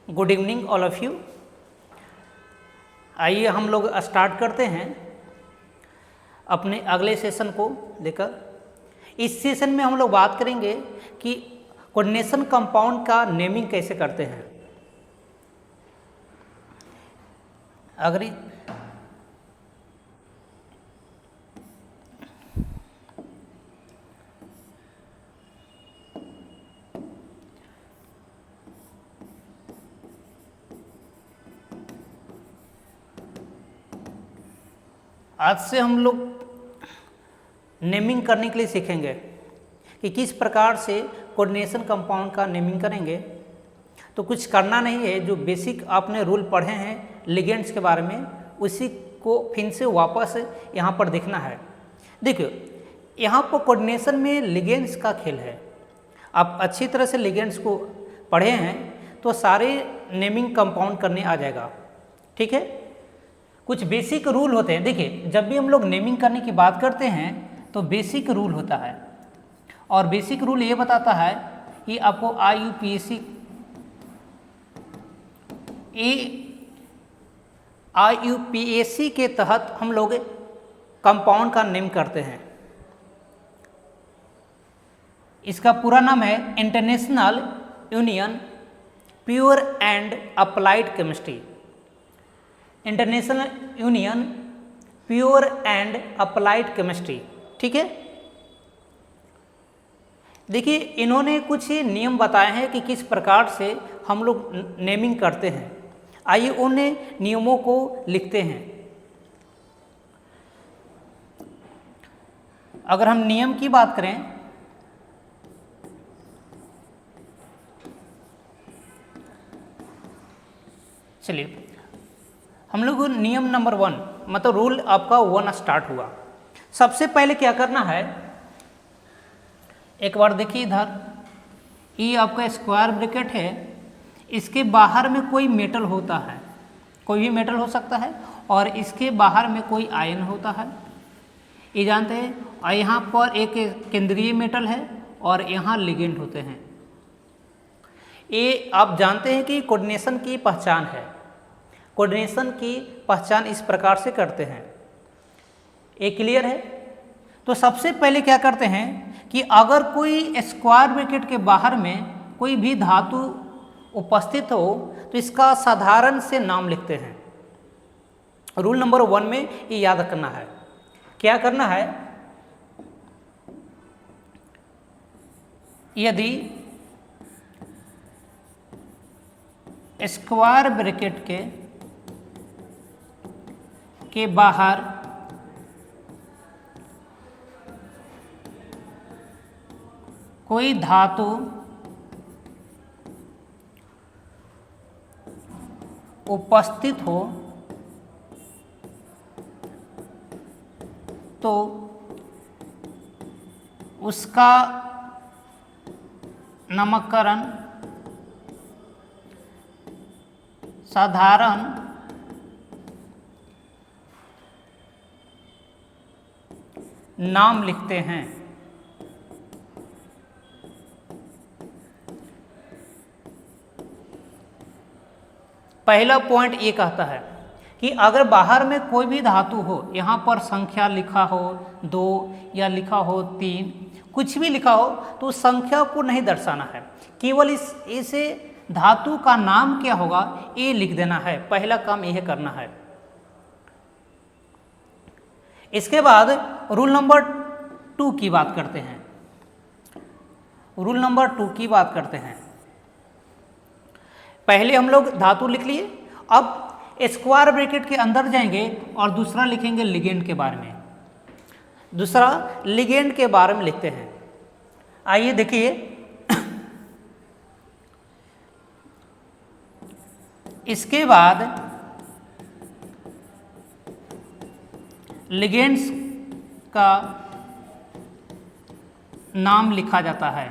Good evening all of you. आइए हम लोग स्टार्ट करते हैं अपने अगले सेशन को लेकर। इस सेशन में हम लोग बात करेंगे कि कोऑर्डिनेशन कंपाउंड का नेमिंग कैसे करते हैं। अगर आज से हम लोग नेमिंग करने के लिए सीखेंगे कि किस प्रकार से कोऑर्डिनेशन कंपाउंड का नेमिंग करेंगे। तो कुछ करना नहीं है, जो बेसिक आपने रूल पढ़े हैं लिगेंड्स के बारे में उसी को फिर से वापस यहाँ पर देखना है। देखिए यहाँ पर कोऑर्डिनेशन में लिगेंड्स का खेल है। आप अच्छी तरह से लिगेंड्स को पढ़े हैं तो सारे नेमिंग कंपाउंड करने आ जाएगा। ठीक है, कुछ बेसिक रूल होते हैं। देखिए जब भी हम लोग नेमिंग करने की बात करते हैं तो बेसिक रूल होता है, और बेसिक रूल ये बताता है कि आपको IUPAC के तहत हम लोग कंपाउंड का नेम करते हैं। इसका पूरा नाम है international union pure and applied chemistry. International union pure and applied chemistry. ठीक है, देखिए इन्होंने कुछ नियम बताए हैं कि किस प्रकार से हम लोग नेमिंग करते हैं। आइए उन नियमों को लिखते हैं। अगर हम नियम की बात करें, चलिए हम लोग नियम नंबर 1 मतलब रूल आपका 1 स्टार्ट हुआ। सबसे पहले क्या करना है, एक बार देखिए इधर ये आपका स्क्वायर ब्रैकेट है, इसके बाहर में कोई मेटल होता है, कोई भी मेटल हो सकता है, और इसके बाहर में कोई आयन होता है, ये जानते हैं। और यहाँ पर एक केंद्रीय मेटल है और यहाँ लिगेंड होते हैं। ये आप जानते हैं कि कोऑर्डिनेशन की पहचान है। कोऑर्डिनेशन की पहचान इस प्रकार से करते हैं। ये क्लियर है। तो सबसे पहले क्या करते हैं कि अगर कोई स्क्वायर ब्रैकेट के बाहर में कोई भी धातु उपस्थित हो तो इसका साधारण से नाम लिखते हैं। रूल नंबर 1 में ये याद करना है। क्या करना है, यदि स्क्वायर ब्रैकेट के बाहर कोई धातु उपस्थित हो तो उसका नामकरण साधारण नाम लिखते हैं। पहला पॉइंट ये कहता है कि अगर बाहर में कोई भी धातु हो, यहाँ पर संख्या लिखा हो 2 या लिखा हो 3, कुछ भी लिखा हो, तो उस संख्या को नहीं दर्शाना है, केवल इसे धातु का नाम क्या होगा ये लिख देना है। पहला काम यह करना है। इसके बाद रूल नंबर 2 की बात करते हैं। रूल नंबर 2 की बात करते हैं। पहले हम लोग धातु लिख लिए, अब स्क्वायर ब्रैकेट के अंदर जाएंगे और दूसरा लिखेंगे लिगेंड के बारे में। दूसरा लिगेंड के बारे में लिखते हैं। आइए देखिए, इसके बाद लिगेंड्स का नाम लिखा जाता है।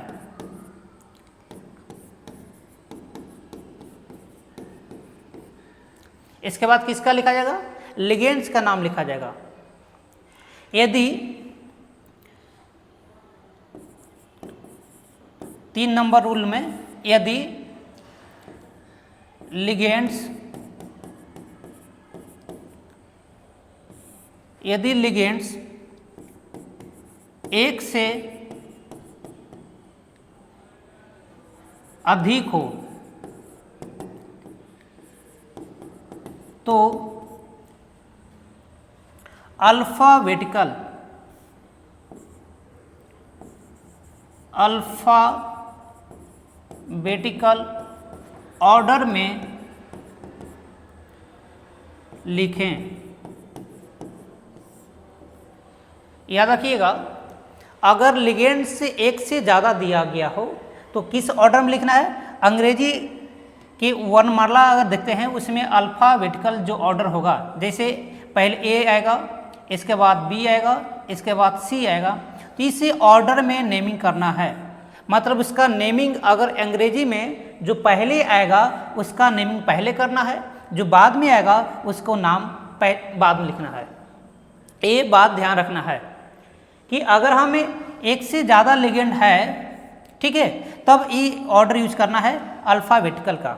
इसके बाद किसका लिखा जाएगा, लिगेंड्स का नाम लिखा जाएगा। यदि 3 नंबर रूल में यदि लिगेंड्स, यदि लिगेंड्स एक से अधिक हो तो अल्फाबेटिकल ऑर्डर में लिखें। याद रखिएगा, अगर लिगेंड से एक से ज़्यादा दिया गया हो तो किस ऑर्डर में लिखना है? अंग्रेजी की वर्णमाला अगर देखते हैं उसमें अल्फाबेटिकल जो ऑर्डर होगा, जैसे पहले ए आएगा, इसके बाद बी आएगा, इसके बाद सी आएगा, तो इसी ऑर्डर में नेमिंग करना है। मतलब उसका नेमिंग अगर अंग्रेजी में जो पहले आएगा उसका नेमिंग पहले करना है, जो बाद में आएगा उसको नाम बाद में लिखना है। ये बात ध्यान रखना है कि अगर हमें एक से ज़्यादा लिगेंड है, ठीक है, तब ये ऑर्डर यूज करना है अल्फाबेटिकल का।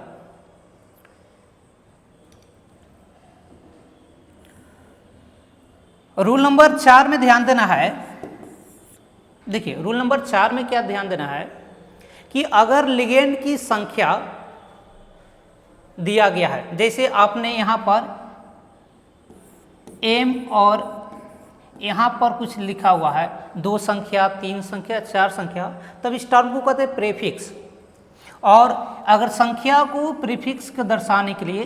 रूल नंबर 4 में ध्यान देना है। देखिए रूल नंबर 4 में क्या ध्यान देना है कि अगर लिगेंड की संख्या दिया गया है, जैसे आपने यहाँ पर एम और यहाँ पर कुछ लिखा हुआ है, 2 संख्या, 3 संख्या, 4 संख्या, तब इस टर्म को कहते हैं प्रीफिक्स। और अगर संख्या को प्रीफिक्स को दर्शाने के लिए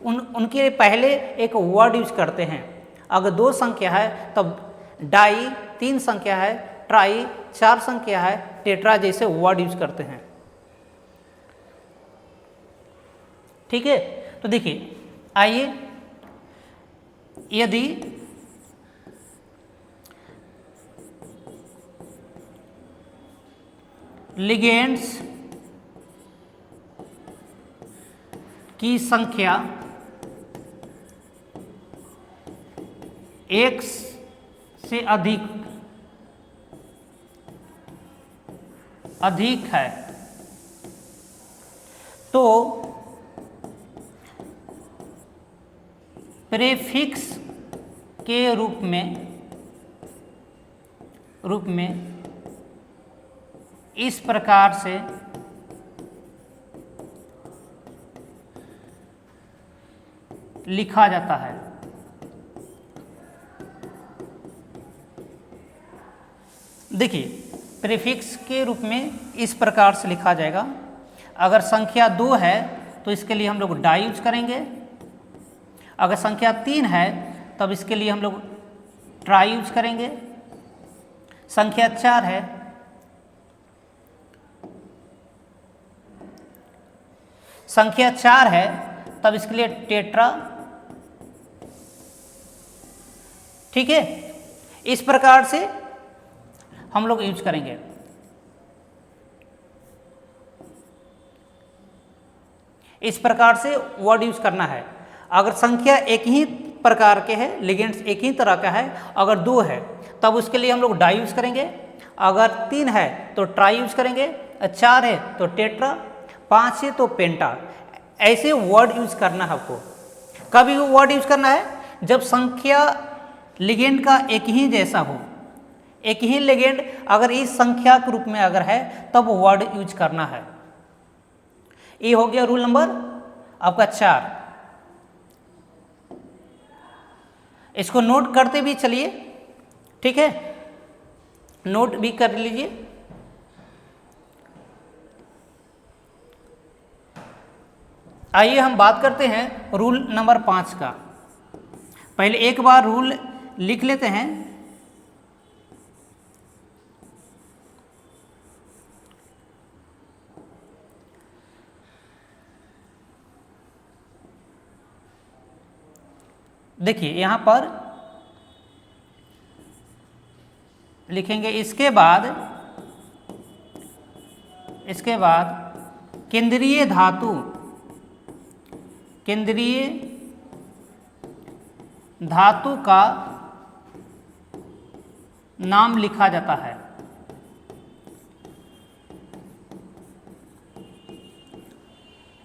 उनके पहले एक वर्ड यूज करते हैं। अगर 2 संख्या है तब डाई, 3 संख्या है ट्राई, 4 संख्या है टेट्रा जैसे वर्ड यूज करते हैं। ठीक है, तो देखिए आइए, यदि लिगेंड्स की संख्या एक से अधिक है तो प्रीफिक्स के रूप में इस प्रकार से लिखा जाता है। देखिए प्रीफिक्स के रूप में इस प्रकार से लिखा जाएगा। अगर संख्या 2 है तो इसके लिए हम लोग डाई यूज करेंगे। अगर संख्या 3 है तब इसके लिए हम लोग ट्राई यूज करेंगे। संख्या 4 है, संख्या 4 है तब इसके लिए टेट्रा। ठीक है, इस प्रकार से हम लोग यूज करेंगे। इस प्रकार से वर्ड यूज करना है। अगर संख्या एक ही प्रकार के है, लिगेंड्स एक ही तरह का है, अगर 2 है तब उसके लिए हम लोग डाई यूज करेंगे। अगर 3 है तो ट्राई यूज करेंगे, 4 है तो टेट्रा, 5 है तो पेंटा। ऐसे वर्ड यूज करना है आपको। कभी वो वर्ड यूज करना है जब संख्या लिगेंड का एक ही जैसा हो, एक ही लिगेंड अगर इस संख्या के रूप में अगर है तब वर्ड यूज करना है। ये हो गया रूल नंबर आपका 4। इसको नोट करते भी चलिए, ठीक है, नोट भी कर लीजिए। आइए हम बात करते हैं रूल नंबर 5 का। पहले एक बार रूल लिख लेते हैं। देखिए यहाँ पर लिखेंगे, इसके बाद केंद्रीय धातु का नाम लिखा जाता है।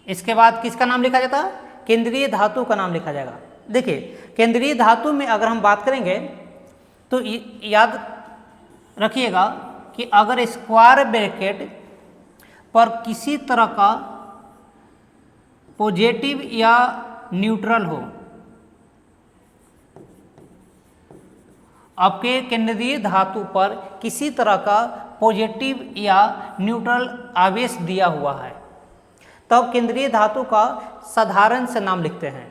इसके बाद किसका नाम लिखा जाता है? केंद्रीय धातु का नाम लिखा जाएगा। देखिए केंद्रीय धातु में अगर हम बात करेंगे तो याद रखिएगा कि अगर स्क्वायर ब्रैकेट पर किसी तरह का पॉजिटिव या न्यूट्रल हो, आपके केंद्रीय धातु पर किसी तरह का पॉजिटिव या न्यूट्रल आवेश दिया हुआ है, तब केंद्रीय धातु का साधारण से नाम लिखते हैं।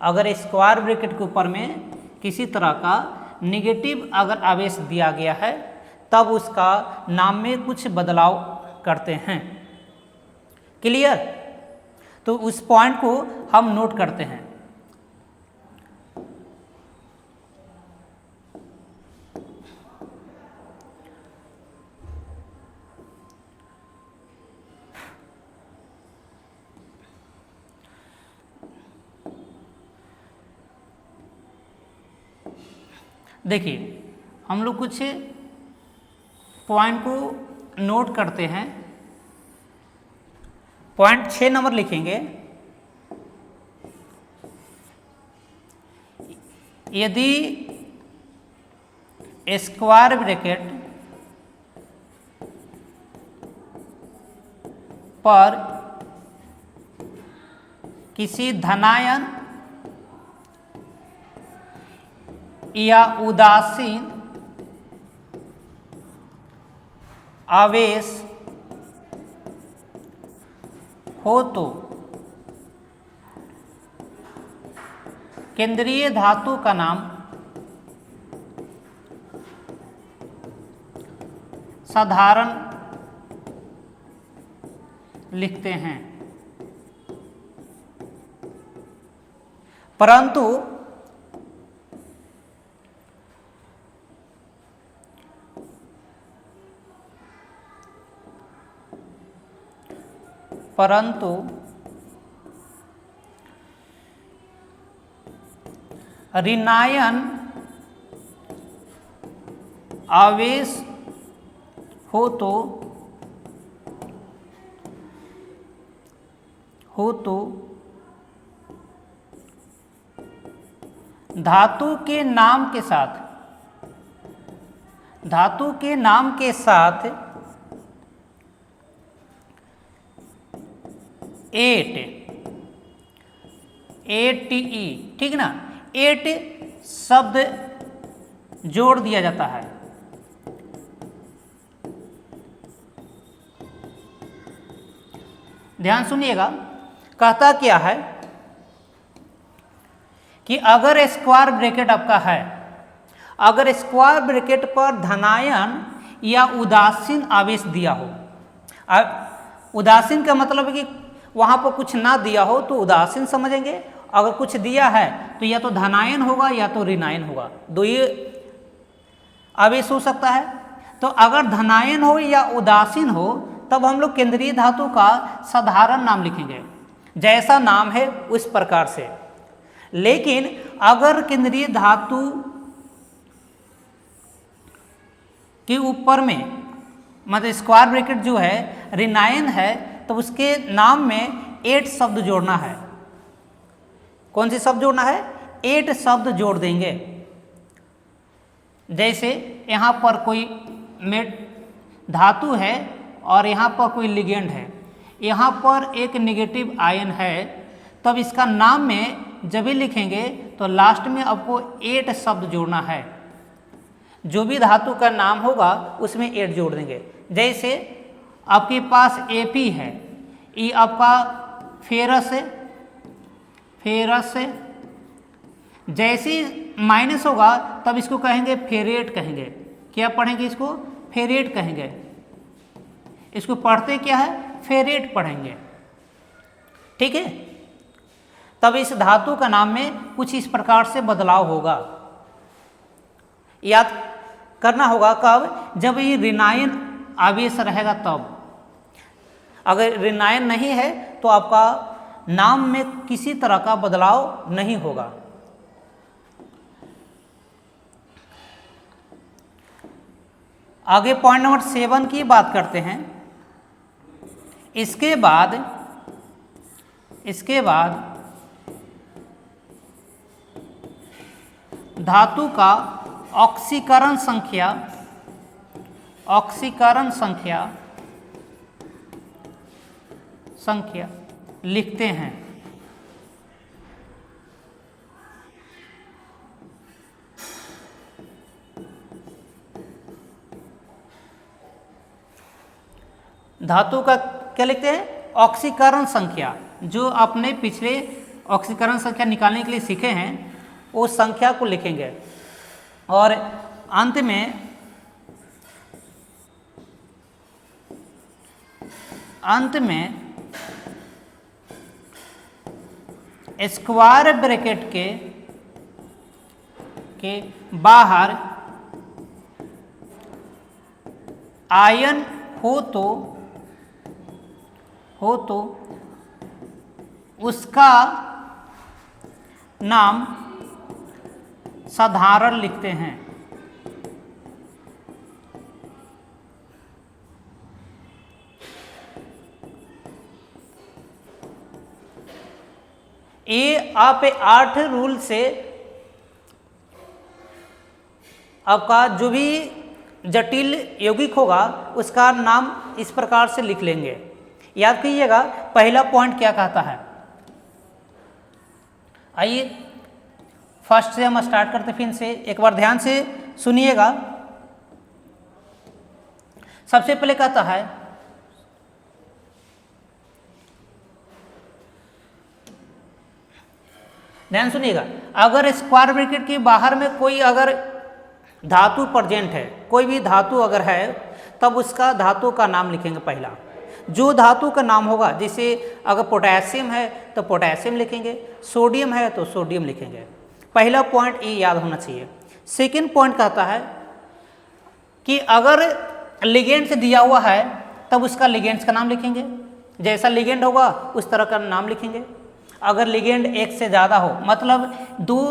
अगर स्क्वायर ब्रैकेट के ऊपर में किसी तरह का नेगेटिव अगर आवेश दिया गया है तब उसका नाम में कुछ बदलाव करते हैं। क्लियर? तो उस पॉइंट को हम नोट करते हैं। देखिए हम लोग कुछ पॉइंट को नोट करते हैं। पॉइंट 6 नंबर लिखेंगे। यदि स्क्वायर ब्रैकेट पर किसी धनायन या उदासीन आवेश हो तो केंद्रीय धातु का नाम साधारण लिखते हैं। परंतु ऋणायन आवेश हो तो धातु के नाम के साथ 8 ठीक ना, 8 शब्द जोड़ दिया जाता है। ध्यान सुनिएगा, कहता क्या है कि अगर स्क्वायर ब्रैकेट आपका है, अगर स्क्वायर ब्रैकेट पर धनायन या उदासीन आवेश दिया हो, उदासीन का मतलब है कि वहाँ पर कुछ ना दिया हो तो उदासीन समझेंगे, अगर कुछ दिया है तो या तो धनायन होगा या तो ऋणायन होगा, दो ही आवेश हो सकता है। तो अगर धनायन हो या उदासीन हो तब हम लोग केंद्रीय धातु का साधारण नाम लिखेंगे, जैसा नाम है उस प्रकार से। लेकिन अगर केंद्रीय धातु के ऊपर में मतलब स्क्वायर ब्रैकेट जो है ऋणायन है तो उसके नाम में 8 शब्द जोड़ना है। कौन से शब्द जोड़ना है? 8 शब्द जोड़ देंगे। जैसे यहाँ पर कोई धातु है और यहाँ पर कोई लिगेंड है, यहाँ पर एक नेगेटिव आयन है, तब इसका नाम में जब भी लिखेंगे तो लास्ट में आपको 8 शब्द जोड़ना है। जो भी धातु का नाम होगा उसमें 8 जोड़ देंगे। जैसे आपके पास Ap है, ये आपका फेरस है, जैसे माइनस होगा तब इसको कहेंगे फेरेट कहेंगे। क्या पढ़ेंगे इसको? फेरेट कहेंगे। इसको पढ़ते क्या है? फेरेट पढ़ेंगे। ठीक है, तब इस धातु का नाम में कुछ इस प्रकार से बदलाव होगा। याद करना होगा कब? जब ये ऋणायन आवेश रहेगा तब। अगर ऋणायन नहीं है तो आपका नाम में किसी तरह का बदलाव नहीं होगा। आगे पॉइंट नंबर 7 की बात करते हैं। इसके बाद इसके बाद धातु का ऑक्सीकरण संख्या लिखते हैं। धातु का क्या लिखते हैं? ऑक्सीकरण संख्या। जो आपने पिछले ऑक्सीकरण संख्या निकालने के लिए सीखे हैं उस संख्या को लिखेंगे और अंत में स्क्वायर ब्रैकेट के बाहर आयन हो तो उसका नाम साधारण लिखते हैं। ये आप 8 रूल से आपका जो भी जटिल यौगिक होगा उसका नाम इस प्रकार से लिख लेंगे। याद कीजिएगा पहला पॉइंट क्या कहता है। आइए फर्स्ट से हम स्टार्ट करते फिर से एक बार ध्यान से सुनिएगा। सबसे पहले कहता है ध्यान सुनिएगा, अगर स्क्वायर ब्रैकेट के बाहर में कोई अगर धातु प्रेजेंट है, कोई भी धातु अगर है तब उसका धातु का नाम लिखेंगे। पहला जो धातु का नाम होगा, जैसे अगर पोटेशियम है तो पोटेशियम लिखेंगे, सोडियम है तो सोडियम लिखेंगे। पहला पॉइंट ये याद होना चाहिए। सेकंड पॉइंट कहता है कि अगर लिगेंड से दिया हुआ है तब उसका लिगेंड्स का नाम लिखेंगे, जैसा लिगेंड होगा उस तरह का नाम लिखेंगे। अगर लिगेंड एक से ज़्यादा हो, मतलब 2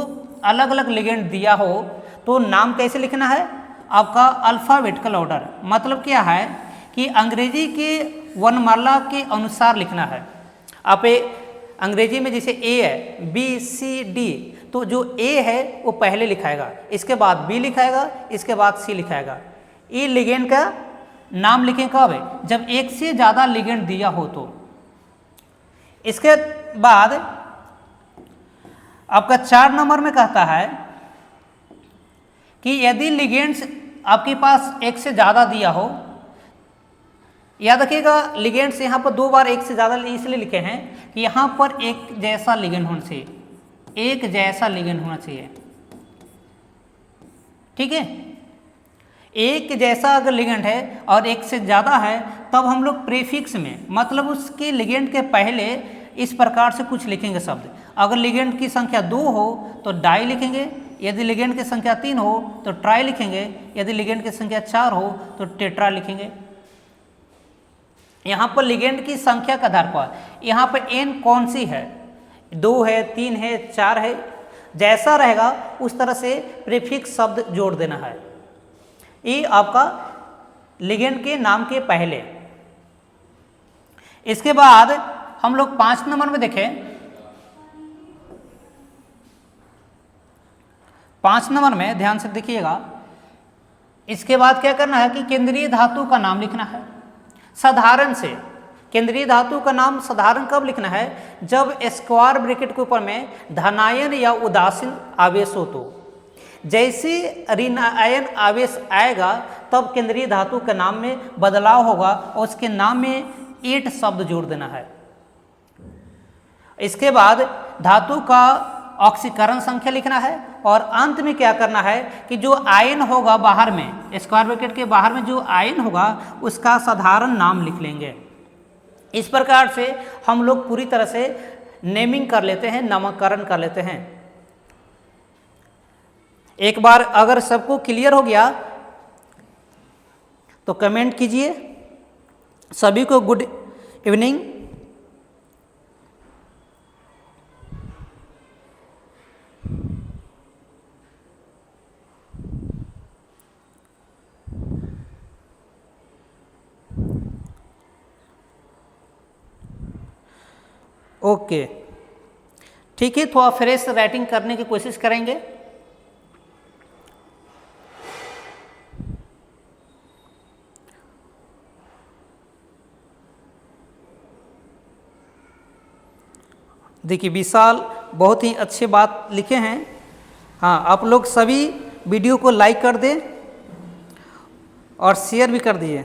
अलग अलग लिगेंड दिया हो तो नाम कैसे लिखना है? आपका अल्फ़ाबेटिकल ऑर्डर। मतलब क्या है कि अंग्रेजी के वर्णमाला के अनुसार लिखना है। आप अंग्रेजी में जैसे ए है, बी सी डी, तो जो ए है वो पहले लिखाएगा, इसके बाद बी लिखाएगा, इसके बाद सी लिखाएगा। ये लिगेंड का नाम लिखें कब है? जब एक से ज़्यादा लिगेंड दिया हो तो। इसके बाद आपका 4 नंबर में कहता है कि यदि लिगेंड्स आपके पास एक से ज़्यादा दिया हो, याद रखिएगा लिगेंड्स यहाँ पर 2 बार एक से ज़्यादा इसलिए लिखे हैं कि यहाँ पर एक जैसा लिगेंड होना चाहिए, एक जैसा लिगेंड होना चाहिए। ठीक है, एक जैसा अगर लिगेंड है और एक से ज़्यादा है तब हम लोग प्रीफिक्स में, मतलब उसके लिगेंड के पहले इस प्रकार से कुछ लिखेंगे शब्द। अगर लिगेंड की संख्या 2 हो तो डाई लिखेंगे, यदि लिगेंड की संख्या 3 हो तो ट्राई लिखेंगे, यदि लिगेंड की संख्या 4 हो तो टेट्रा लिखेंगे। यहाँ पर लिगेंड की संख्या के आधार पर यहाँ पर एन कौन सी है, 2 है, 3 है, 4 है, जैसा रहेगा उस तरह से प्रीफिक्स शब्द जोड़ देना है। ये आपका लिगेंड के नाम के पहले। इसके बाद हम लोग 5 नंबर में देखें। 5 नंबर में ध्यान से देखिएगा। इसके बाद क्या करना है कि केंद्रीय धातु का नाम लिखना है साधारण से। केंद्रीय धातु का नाम साधारण कब लिखना है? जब स्क्वायर ब्रैकेट के ऊपर में धनायन या उदासीन आवेश हो तो। जैसे ऋणायन आवेश आएगा तब केंद्रीय धातु के नाम में बदलाव होगा और उसके नाम में ईट शब्द जोड़ देना है। इसके बाद धातु का ऑक्सीकरण संख्या लिखना है और अंत में क्या करना है कि जो आयन होगा बाहर में, स्क्वायर ब्रैकेट के बाहर में जो आयन होगा उसका साधारण नाम लिख लेंगे। इस प्रकार से हम लोग पूरी तरह से नेमिंग कर लेते हैं, नामकरण कर लेते हैं। एक बार अगर सबको क्लियर हो गया तो कमेंट कीजिए। सभी को गुड इवनिंग। ओके, ठीक है, थोड़ा फ्रेश राइटिंग करने की कोशिश करेंगे। देखिए विशाल बहुत ही अच्छी बात लिखे हैं। हाँ, आप लोग सभी वीडियो को लाइक कर दें और शेयर भी कर दिए।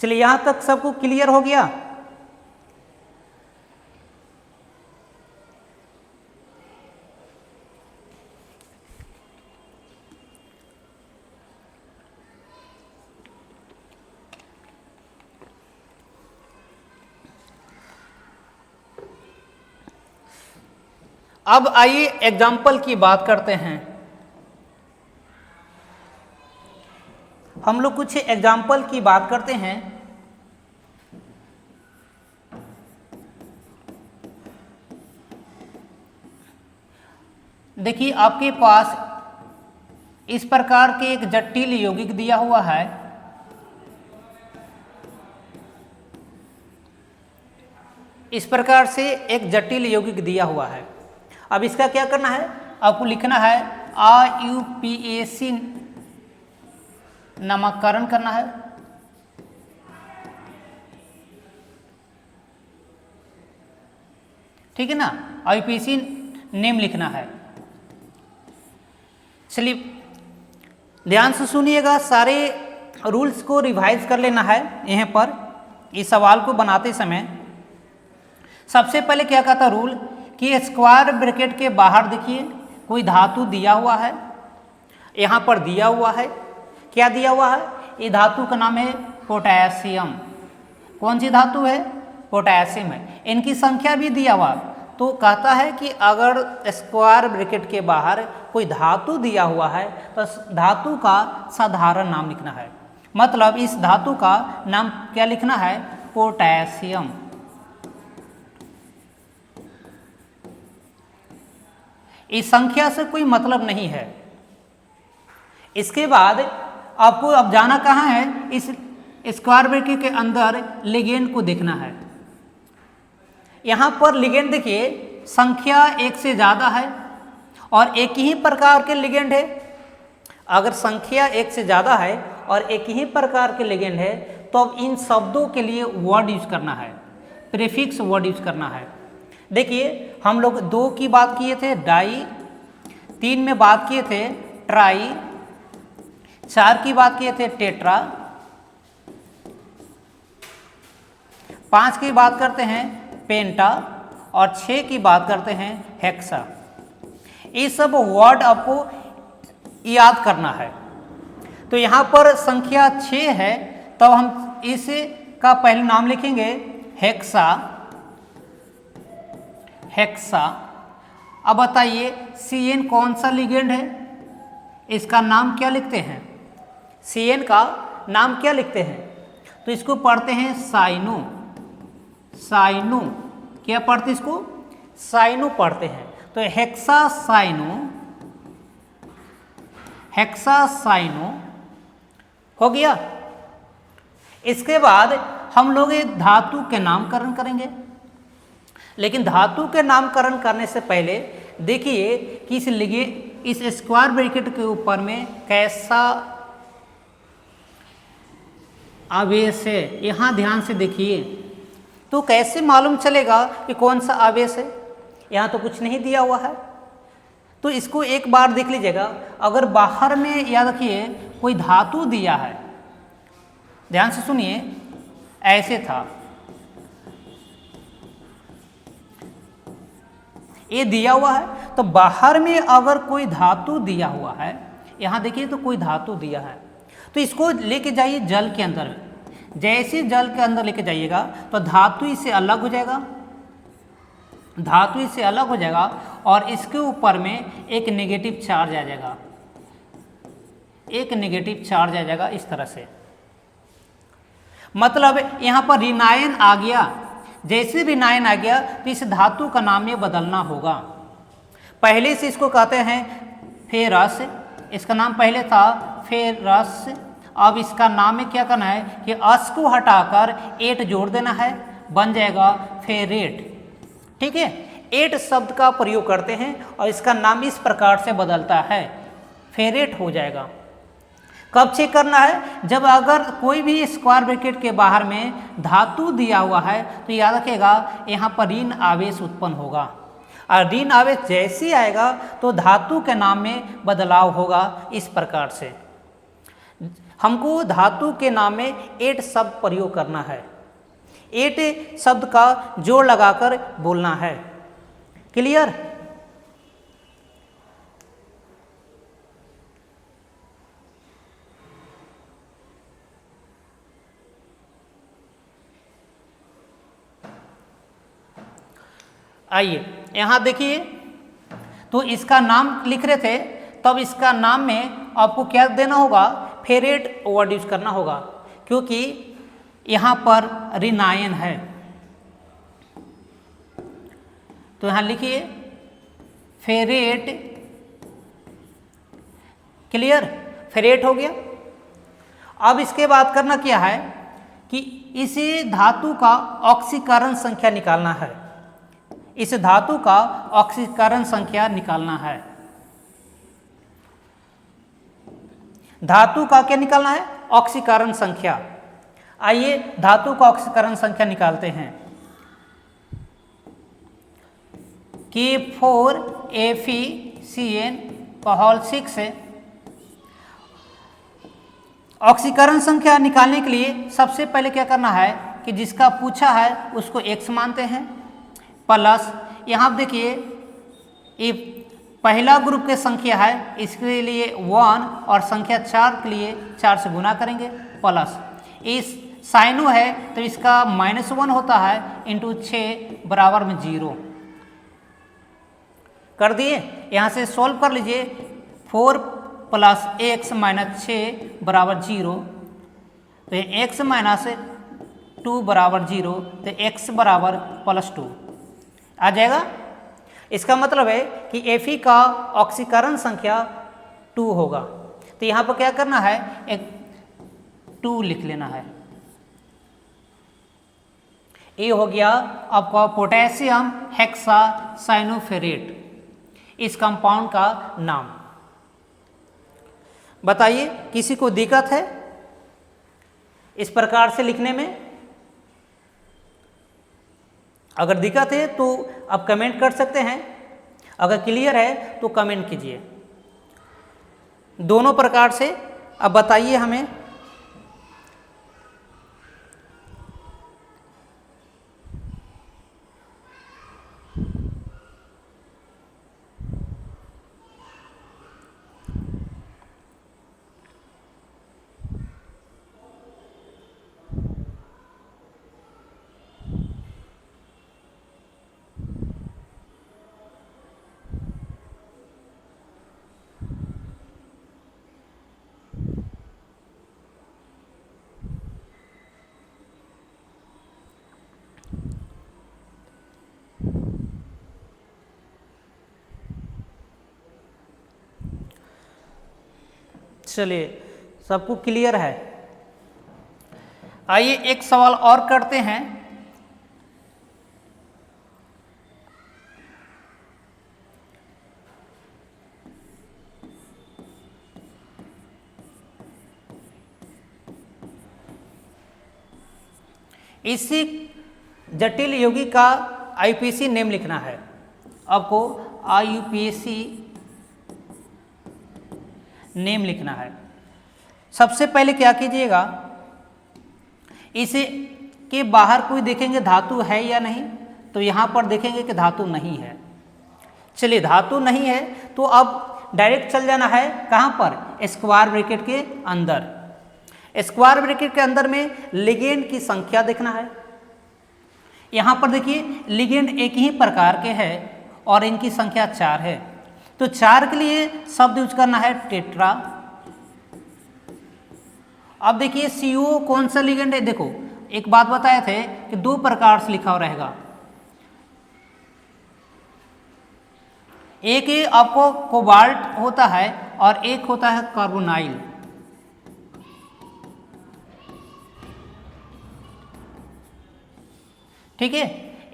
चलिए, यहाँ तक सबको क्लियर हो गया। अब आइए एग्जाम्पल की बात करते हैं। हम लोग कुछ एग्जाम्पल की बात करते हैं। देखिए, आपके पास इस प्रकार के एक जटिल यौगिक दिया हुआ है। इस प्रकार से एक जटिल यौगिक दिया हुआ है। अब इसका क्या करना है, आपको लिखना है IUPAC नामकरण करना है। ठीक है ना, IUPAC नेम लिखना है। चलिए ध्यान से सुनिएगा, सारे रूल्स को रिवाइज कर लेना है। यहाँ पर इस सवाल को बनाते समय सबसे पहले क्या कहता रूल कि स्क्वायर ब्रैकेट के बाहर देखिए कोई धातु दिया हुआ है। यहाँ पर दिया हुआ है, क्या दिया हुआ है, ये धातु का नाम है पोटेशियम। कौन सी धातु है, पोटेशियम है। इनकी संख्या भी दिया हुआ, तो कहता है कि अगर स्क्वायर ब्रैकेट के बाहर कोई धातु दिया हुआ है तो धातु का साधारण नाम लिखना है। मतलब इस धातु का नाम क्या लिखना है, पोटेशियम। इस संख्या से कोई मतलब नहीं है। इसके बाद आपको अब जाना कहाँ है, इस स्क्वायर ब्रैकेट के अंदर लिगेंड को देखना है। यहाँ पर लिगेंड देखिए संख्या एक से ज़्यादा है और एक ही प्रकार के लिगेंड है। अगर संख्या एक से ज़्यादा है और एक ही प्रकार के लिगेंड है तो अब इन शब्दों के लिए वर्ड यूज करना है, प्रीफिक्स वर्ड यूज करना है। देखिए हम लोग 2 की बात किए थे डाई, 3 में बात किए थे ट्राई, 4 की बात किए थे टेट्रा, 5 की बात करते हैं पेंटा और 6 की बात करते हैं हेक्सा। ये सब वर्ड आपको याद करना है। तो यहाँ पर संख्या 6 है, तब हम इसे का पहले नाम लिखेंगे हेक्सा। हेक्सा। अब बताइए CN कौन सा लिगेंड है, इसका नाम क्या लिखते हैं, CN का नाम क्या लिखते हैं, तो इसको पढ़ते हैं साइनो। साइनो क्या पढ़ते, इसको साइनो पढ़ते हैं। तो हेक्सा साइनो, हेक्सा साइनो हो गया। इसके बाद हम लोग धातु के नामकरण करेंगे, लेकिन धातु के नामकरण करने से पहले देखिए कि इस स्क्वायर ब्रैकेट के ऊपर में कैसा आवेश है, यहाँ ध्यान से देखिए। तो कैसे मालूम चलेगा कि कौन सा आवेश है, यहाँ तो कुछ नहीं दिया हुआ है। तो इसको एक बार देख लीजिएगा। अगर बाहर में याद रखिए कोई धातु दिया है, ध्यान से सुनिए, ऐसे था, ये दिया हुआ है, तो बाहर में अगर कोई धातु दिया हुआ है, यहाँ देखिए तो कोई धातु दिया है, तो इसको लेके जाइए जल के अंदर। जैसे जल के अंदर लेके जाइएगा तो धातु इससे अलग हो जाएगा, धातु इससे अलग हो जाएगा और इसके ऊपर में एक नेगेटिव चार्ज आ जाएगा, एक नेगेटिव चार्ज आ जाएगा इस तरह से। मतलब यहाँ पर ऋणायन आ गया। जैसे ऋणायन आ गया तो इस धातु का नाम ये बदलना होगा। पहले से इसको कहते हैं फेरस, इसका नाम पहले था फेरस। अब इसका नाम में क्या करना है कि अस को हटाकर एट जोड़ देना है, बन जाएगा फेरेट। ठीक है, एट शब्द का प्रयोग करते हैं और इसका नाम इस प्रकार से बदलता है, फेरेट हो जाएगा। कब चेक करना है? जब अगर कोई भी स्क्वायर ब्रैकेट के बाहर में धातु दिया हुआ है तो याद रखिएगा यहाँ पर ऋण आवेश उत्पन्न होगा, और ऋण आवेश जैसे आएगा तो धातु के नाम में बदलाव होगा। इस प्रकार से हमको धातु के नाम में एट शब्द प्रयोग करना है, एट शब्द का जोड़ लगाकर बोलना है। क्लियर? आइए यहाँ देखिए, तो इसका नाम लिख रहे थे, तब इसका नाम में आपको क्या देना होगा? फेरेट ओवरड्यूस करना होगा, क्योंकि यहाँ पर ऋणायन है। तो यहाँ लिखिए फेरेट। क्लियर? फेरेट हो गया। अब इसके बाद करना क्या है कि इसे धातु का ऑक्सीकरण संख्या निकालना है, इस धातु का ऑक्सीकरण संख्या निकालना है। धातु का क्या निकालना है? ऑक्सीकरण संख्या। आइए धातु का ऑक्सीकरण संख्या निकालते हैं। K4FeCN6 है। ऑक्सीकरण संख्या निकालने के लिए सबसे पहले क्या करना है कि जिसका पूछा है उसको x मानते हैं, प्लस यहाँ देखिए ये पहला ग्रुप के संख्या है, इसके लिए 1 और संख्या 4 के लिए 4 से गुना करेंगे, प्लस इस साइनो है तो इसका -1 होता है इंटू 6 बराबर में 0 कर दिए। यहाँ से सॉल्व कर लीजिए, 4 प्लस x माइनस 6 बराबर 0, तो x माइनस 2 बराबर 0, तो x बराबर +2 आ जाएगा। इसका मतलब है कि Fe का ऑक्सीकरण संख्या 2 होगा। तो यहाँ पर क्या करना है, एक 2 लिख लेना है। ये हो गया आपका पोटेशियम हेक्सासाइनोफेरेट, इस कंपाउंड का नाम। बताइए किसी को दिक्कत है इस प्रकार से लिखने में? अगर दिक्कत है तो आप कमेंट कर सकते हैं, अगर क्लियर है तो कमेंट कीजिए। दोनों प्रकार से अब बताइए हमें। चलिए सबको क्लियर है। आइए एक सवाल और करते हैं। इसी जटिल यौगिक का आईयूपीएसी नेम लिखना है आपको। आईयूपीएसी नेम लिखना है। सबसे पहले क्या कीजिएगा, इसे के बाहर कोई देखेंगे धातु है या नहीं, तो यहाँ पर देखेंगे कि धातु नहीं है। चलिए धातु नहीं है तो अब डायरेक्ट चल जाना है कहाँ पर, स्क्वायर ब्रैकेट के अंदर। स्क्वायर ब्रैकेट के अंदर में लिगेंड की संख्या देखना है। यहाँ पर देखिए लिगेंड एक ही प्रकार के हैं और इनकी संख्या 4 है, तो 4 के लिए शब्द यूज करना है टेट्रा। अब देखिए CO कौन सा लिगेंड है, देखो एक बात बताए थे कि 2 प्रकार से लिखा हुआ रहेगा। एक ही आपको कोबाल्ट होता है और एक होता है कार्बोनाइल। ठीक है,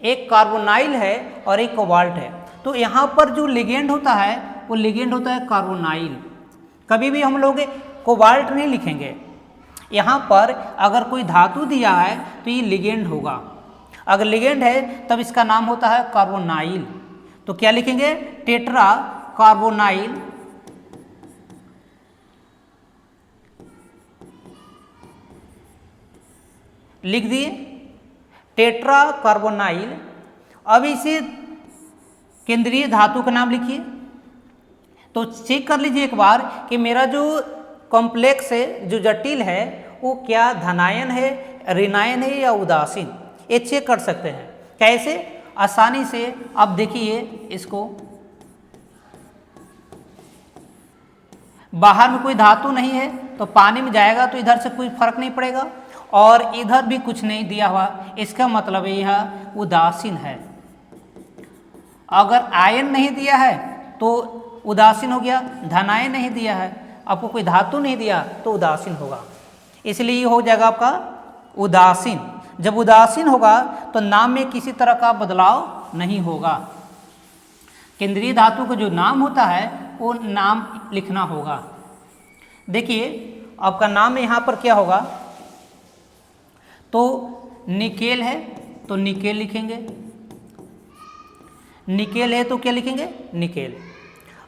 एक कार्बोनाइल है और एक कोबाल्ट है। तो यहाँ पर जो लिगेंड होता है वो लिगेंड होता है कार्बोनाइल। कभी भी हम लोग कोबाल्ट नहीं लिखेंगे। यहाँ पर अगर कोई धातु दिया है तो ये लिगेंड होगा। अगर लिगेंड है तब इसका नाम होता है कार्बोनाइल। तो क्या लिखेंगे? टेट्रा कार्बोनाइल लिख दिए, टेट्रा कार्बोनाइल। अब इसे केंद्रीय धातु का नाम लिखिए। तो चेक कर लीजिए एक बार कि मेरा जो कॉम्प्लेक्स है, जो जटिल है, वो क्या धनायन है, ऋणायन है या उदासीन, ये चेक कर सकते हैं। कैसे? आसानी से। अब देखिए इसको, बाहर में कोई धातु नहीं है तो पानी में जाएगा तो इधर से कोई फर्क नहीं पड़ेगा, और इधर भी कुछ नहीं दिया हुआ, इसका मतलब यह उदासीन है। अगर आयन नहीं दिया है तो उदासीन हो गया, धनायन नहीं दिया है, आपको कोई धातु नहीं दिया तो उदासीन होगा। इसलिए ये हो जाएगा आपका उदासीन। जब उदासीन होगा तो नाम में किसी तरह का बदलाव नहीं होगा। केंद्रीय धातु का जो नाम होता है वो नाम लिखना होगा। देखिए आपका नाम यहाँ पर क्या होगा, तो निकेल है तो निकेल लिखेंगे, निकेल है तो क्या लिखेंगे? निकेल।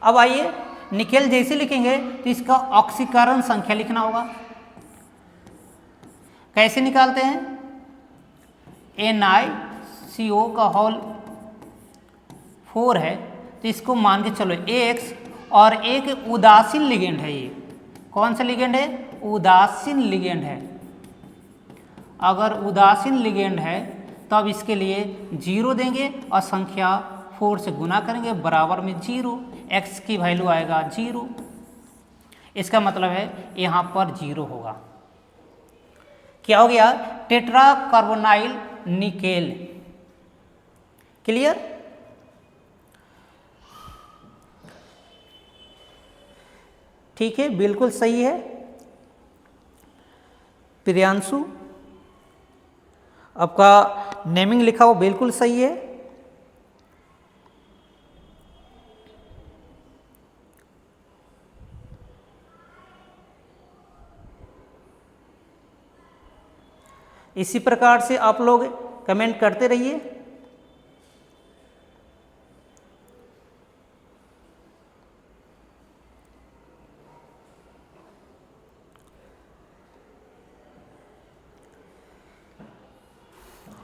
अब आइए, निकेल जैसे लिखेंगे तो इसका ऑक्सीकरण संख्या लिखना होगा। कैसे निकालते हैं? NiCO का होल 4 है तो इसको मान के चलो X, और एक उदासीन लिगेंड है। ये कौन सा लिगेंड है? उदासीन लिगेंड है। अगर उदासीन लिगेंड है तब इसके लिए 0 देंगे और संख्या 4 से गुना करेंगे, बराबर में 0, x की वैल्यू आएगा 0। इसका मतलब है यहाँ पर 0 होगा। क्या हो गया? Tetra carbonyl nickel. क्लियर? ठीक है, बिल्कुल सही है प्रियांशु, आपका नेमिंग लिखा वो बिल्कुल सही है। इसी प्रकार से आप लोग कमेंट करते रहिए।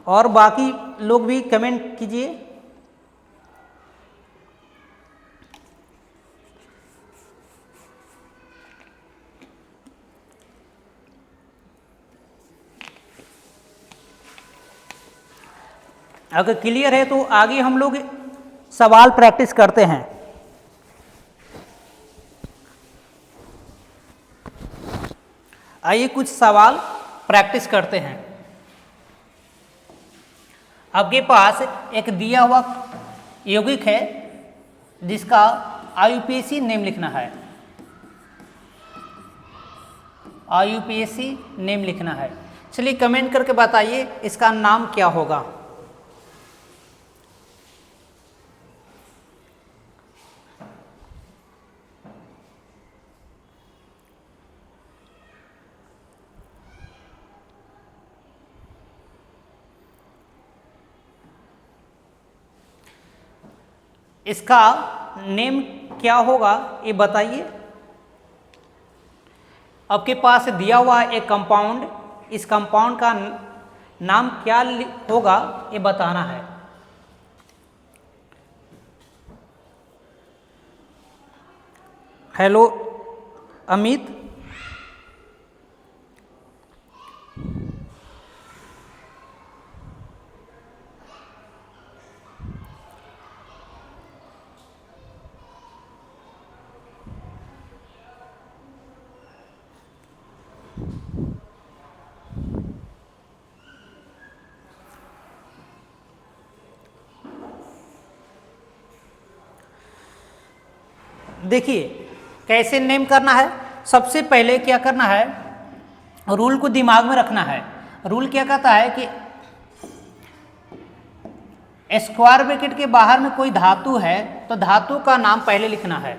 और बाकी लोग भी कमेंट कीजिए। अगर क्लियर है तो आगे हम लोग सवाल प्रैक्टिस करते हैं। आइए कुछ सवाल प्रैक्टिस करते हैं। आपके पास एक दिया हुआ यौगिक है जिसका IUPAC नेम लिखना है। IUPAC नेम लिखना है। चलिए कमेंट करके बताइए इसका नाम क्या होगा। इसका नेम क्या होगा ये बताइए। आपके पास दिया हुआ एक कंपाउंड, इस कंपाउंड का नाम क्या होगा ये बताना है। हेलो अमित, देखिए कैसे नेम करना है। सबसे पहले क्या करना है, रूल को दिमाग में रखना है। रूल क्या कहता है कि स्क्वायर ब्रैकेट के बाहर में कोई धातु है तो धातु का नाम पहले लिखना है।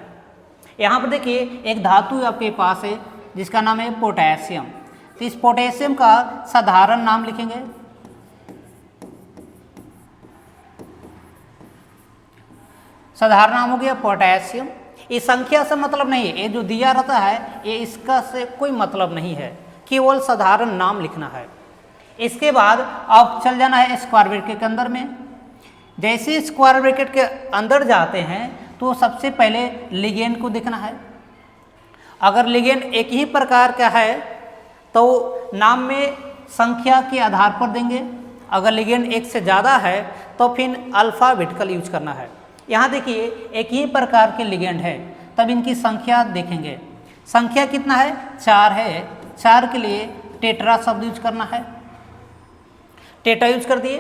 यहाँ पर देखिए एक धातु आपके पास है जिसका नाम है पोटेशियम, तो इस पोटेशियम का साधारण नाम लिखेंगे। साधारण नाम हो गया पोटेशियम। ये संख्या से मतलब नहीं है, ये जो दिया रहता है ये इसका से कोई मतलब नहीं है, केवल साधारण नाम लिखना है। इसके बाद आप चल जाना है स्क्वायर ब्रैकेट के अंदर में। जैसे स्क्वायर ब्रैकेट के अंदर जाते हैं तो सबसे पहले लिगेंड को देखना है। अगर लिगेंड एक ही प्रकार का है तो नाम में संख्या के आधार पर देंगे। अगर लिगेंड एक से ज़्यादा है तो फिर अल्फ़ाबेटिकल यूज करना है। यहाँ देखिए एक ही प्रकार के लिगेंड है तब इनकी संख्या देखेंगे। संख्या कितना है, 4 है। 4 के लिए टेट्रा शब्द यूज करना है, टेट्रा यूज कर दिए।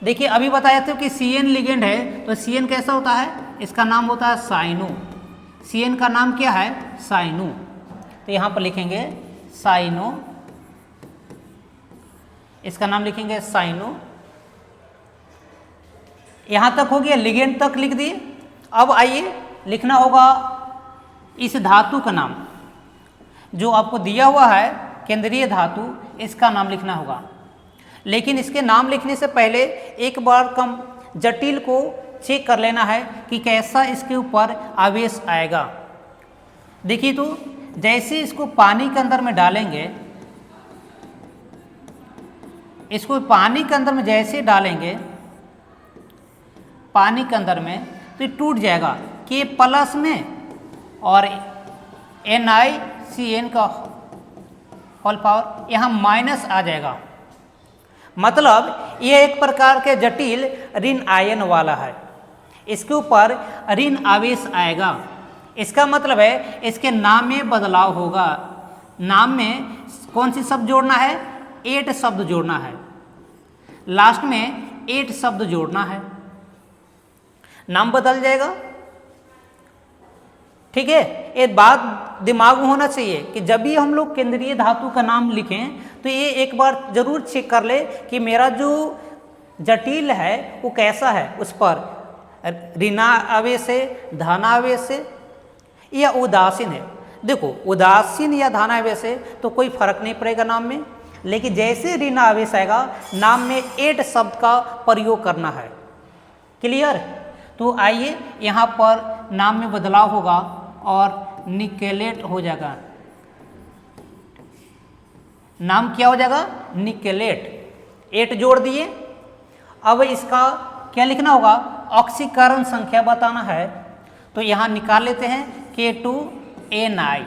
देखिए अभी बताया था कि CN लिगेंड है तो CN कैसा होता है, इसका नाम होता है साइनो। CN का नाम क्या है, साइनो। तो यहाँ पर लिखेंगे साइनो, इसका नाम लिखेंगे साइनो। यहाँ तक हो गया, लिगेंड तक लिख दिए। अब आइए लिखना होगा इस धातु का नाम जो आपको दिया हुआ है, केंद्रीय धातु, इसका नाम लिखना होगा। लेकिन इसके नाम लिखने से पहले एक बार कम जटिल को चेक कर लेना है कि कैसा इसके ऊपर आवेश आएगा। देखिए तो जैसे इसको पानी के अंदर में डालेंगे, इसको पानी के अंदर में जैसे डालेंगे पानी के अंदर में तो ये टूट जाएगा K प्लस में और NiCN का होल पावर यहाँ माइनस आ जाएगा। मतलब ये एक प्रकार के जटिल ऋण आयन वाला है, इसके ऊपर ऋण आवेश आएगा। इसका मतलब है इसके नाम में बदलाव होगा। नाम में कौन सी शब्द जोड़ना है, 8 शब्द जोड़ना है। लास्ट में 8 शब्द जोड़ना है, नाम बदल जाएगा। ठीक है, ये बात दिमाग में होना चाहिए कि जब भी हम लोग केंद्रीय धातु का नाम लिखें तो ये एक बार जरूर चेक कर ले कि मेरा जो जटिल है वो कैसा है, उस पर ऋणावेश है, धनावेश है या उदासीन है। देखो उदासीन या धनावेश है तो कोई फर्क नहीं पड़ेगा नाम में, लेकिन जैसे ऋणावेश आएगा नाम में 8 शब्द का प्रयोग करना है। क्लियर? तो आइए यहाँ पर नाम में बदलाव होगा और निकेलेट हो जाएगा। नाम क्या हो जाएगा, निकेलेट। 8 जोड़ दिए। अब इसका क्या लिखना होगा, ऑक्सीकरण संख्या बताना है। तो यहाँ निकाल लेते हैं K2Ni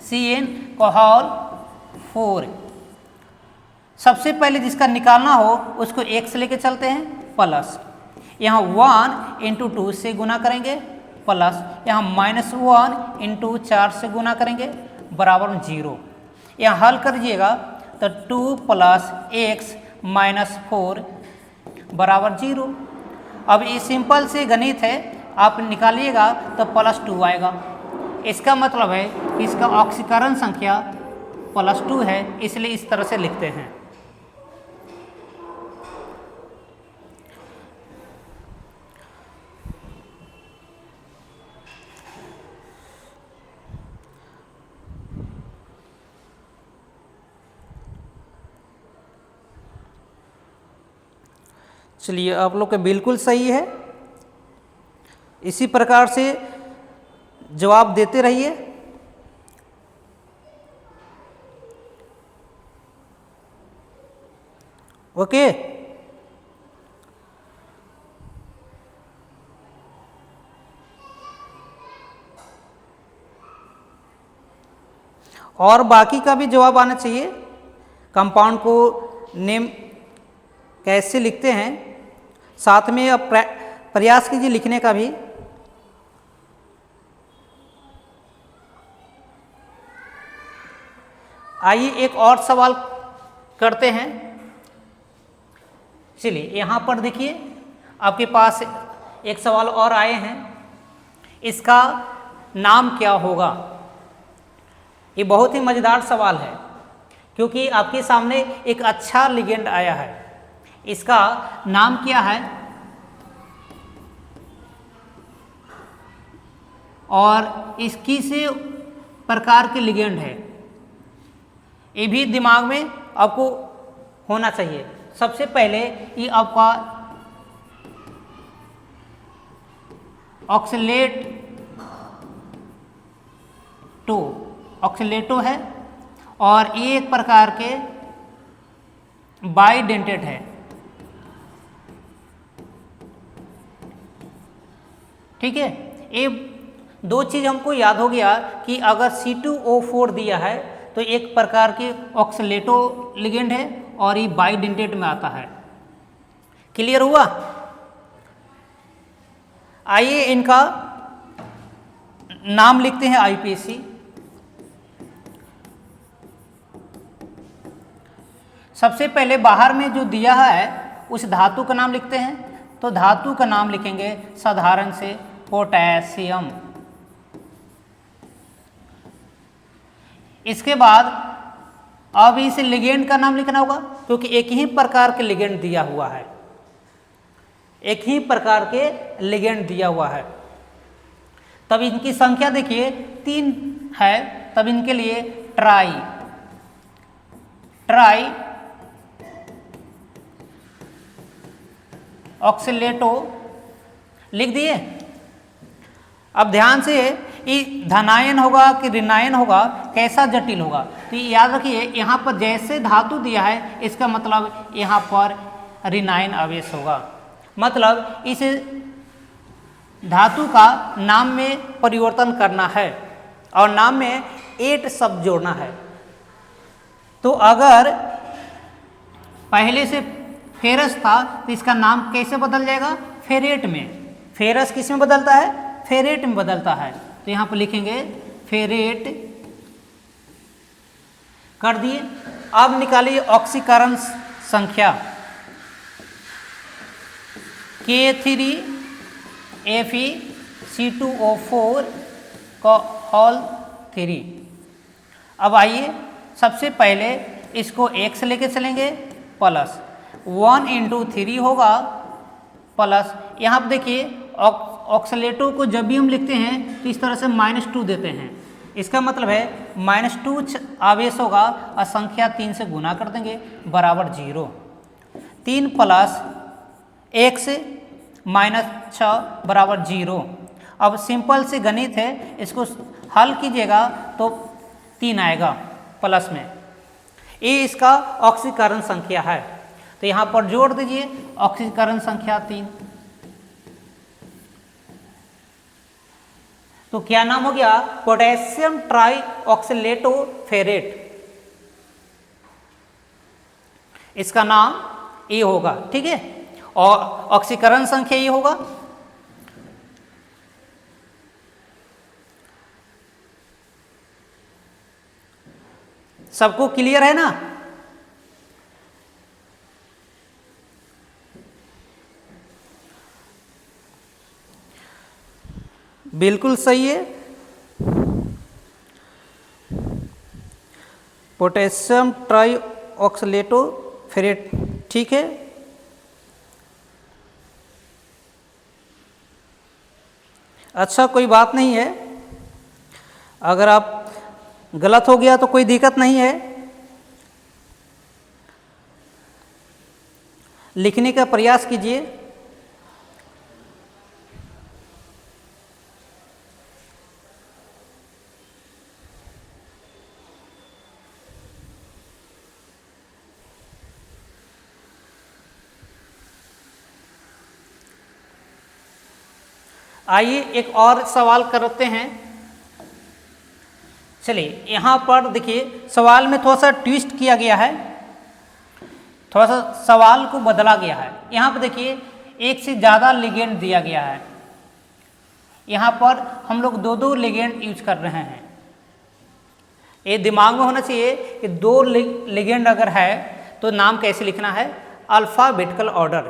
CN को होल 4। सबसे पहले जिसका निकालना हो उसको 1 से लेके चलते हैं प्लस, यहाँ 1 इंटू 2 से गुना करेंगे प्लस, यहाँ -1 इंटू 4 से गुना करेंगे बराबर 0। यहाँ हल करिएगा तो 2 + x - 4 बराबर 0। अब ये सिंपल से गणित है, आप निकालिएगा तो +2 आएगा। इसका मतलब है कि इसका ऑक्सीकरण संख्या +2 है, इसलिए इस तरह से लिखते हैं। चलिए आप लोग का बिल्कुल सही है, इसी प्रकार से जवाब देते रहिए। ओके, और बाकी का भी जवाब आना चाहिए। कंपाउंड को नेम कैसे लिखते हैं, साथ में अब प्रयास कीजिए लिखने का भी। आइए एक और सवाल करते हैं। चलिए यहाँ पर देखिए आपके पास एक सवाल और आए हैं। इसका नाम क्या होगा? ये बहुत ही मज़ेदार सवाल है, क्योंकि आपके सामने एक अच्छा लिगेंड आया है, इसका नाम क्या है और इस किस प्रकार के लिगेंड है, ये भी दिमाग में आपको होना चाहिए। सबसे पहले ये आपका ऑक्सीलेटो है और ये एक प्रकार के बाइडेंटेट है। ठीक है, ये दो चीज़ हमको याद हो गया कि अगर C2O4 दिया है तो एक प्रकार के ऑक्सीलेटो लिगेंड है और ये बाइडेंटेट में आता है। क्लियर हुआ? आइए इनका नाम लिखते हैं IPC। सबसे पहले बाहर में जो दिया है उस धातु का नाम लिखते हैं, तो धातु का नाम लिखेंगे साधारण से पोटेशियम। इसके बाद अब इस लिगेंड का नाम लिखना होगा, क्योंकि एक ही प्रकार के लिगेंड दिया हुआ है, एक ही प्रकार के लिगेंड दिया हुआ है। तब इनकी संख्या देखिए 3 है, तब इनके लिए ट्राई ऑक्सीलेटो लिख दिए। अब ध्यान से ये धनायन होगा कि ऋणायन होगा, कैसा जटिल होगा, तो याद रखिए यहाँ पर जैसे धातु दिया है इसका मतलब यहाँ पर ऋणायन आवेश होगा। मतलब इस धातु का नाम में परिवर्तन करना है और नाम में 8 शब्द जोड़ना है। तो अगर पहले से फेरस था तो इसका नाम कैसे बदल जाएगा? फेरेट में। फेरस किस में बदलता है? फेरेट में बदलता है। तो यहाँ पर लिखेंगे फेरेट कर दिए। अब निकालिए ऑक्सीकरण संख्या K3Fe2O4 का होल 3। अब आइए सबसे पहले इसको 1 से लेके चलेंगे, प्लस 1 × 3 होगा, प्लस यहाँ पर देखिए ऑक्सीलेटो को जब भी हम लिखते हैं तो इस तरह से -2 देते हैं। इसका मतलब है -2 आवेश होगा और संख्या 3 से गुना कर देंगे बराबर 0। 3 + 1 से -6 बराबर 0। अब सिंपल से गणित है, इसको हल कीजिएगा तो 3 आएगा प्लस में। ये इसका ऑक्सीकरण संख्या है, तो यहाँ पर जोड़ दीजिए ऑक्सीकरण संख्या 3। तो क्या नाम हो गया? Potassium tri oxalato ferrate. इसका नाम ये होगा। ठीक है, और ऑक्सीकरण संख्या ये होगा। सबको क्लियर है ना? बिल्कुल सही है। पोटेशियम ट्राई ऑक्सीलेटो फेरेट, ठीक है। अच्छा, कोई बात नहीं है, अगर आप गलत हो गया तो कोई दिक्कत नहीं है, लिखने का प्रयास कीजिए। आइए एक और सवाल करते हैं। चलिए यहाँ पर देखिए सवाल में थोड़ा सा ट्विस्ट किया गया है, थोड़ा सा सवाल को बदला गया है। यहाँ पर देखिए एक से ज़्यादा लिगेंड दिया गया है। यहाँ पर हम लोग 2-2 लिगेंड यूज कर रहे हैं। ये दिमाग में होना चाहिए कि 2 लिगेंड अगर है तो नाम कैसे लिखना है, अल्फ़ाबेटिकल ऑर्डर।